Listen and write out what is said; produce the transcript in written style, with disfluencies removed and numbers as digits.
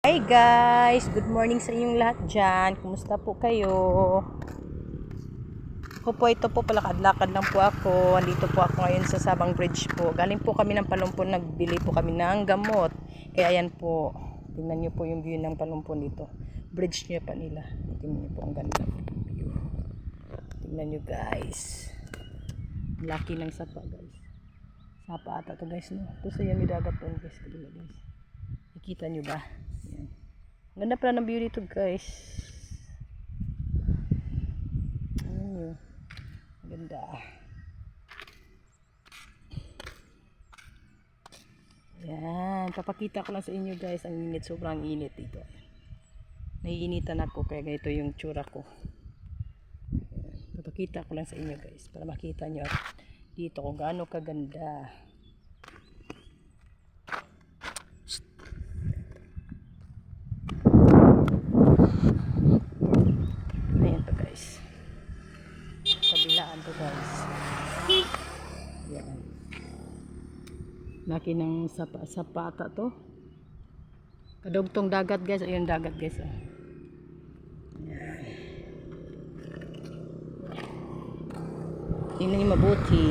Hi guys! Good morning sa inyong lahat dyan. Kumusta po kayo? Ito po palakad-lakad lang po ako. Andito po ako ngayon sa Sabang Bridge po. Galing po kami ng Palumpon, nagbili po kami ng gamot. Kaya ayan po, tingnan nyo po yung view ng Palumpon dito. Bridge nyo pa nila. Tingnan nyo po ang ganda view. Tingnan nyo guys. Laki ng sapa guys. Sapa ata to guys, no? Ito sa yami dagat po guys. Nakikita nyo ba? Yan. Ganda pala ng view dito guys. Ano, ganda. Yan, papakita ko lang sa inyo guys. Ang init, sobrang init dito. Naiinitan ako kaya ganito yung tsura ko. Yan. Papakita ko lang sa inyo guys para makita nyo dito kung gaano kaganda. Kabilaan to guys. Yan. Laki ng sapata to. Kadugtong dagat guys. Ayun dagat guys. Oh. Yan. Tingnan niyo mabuti.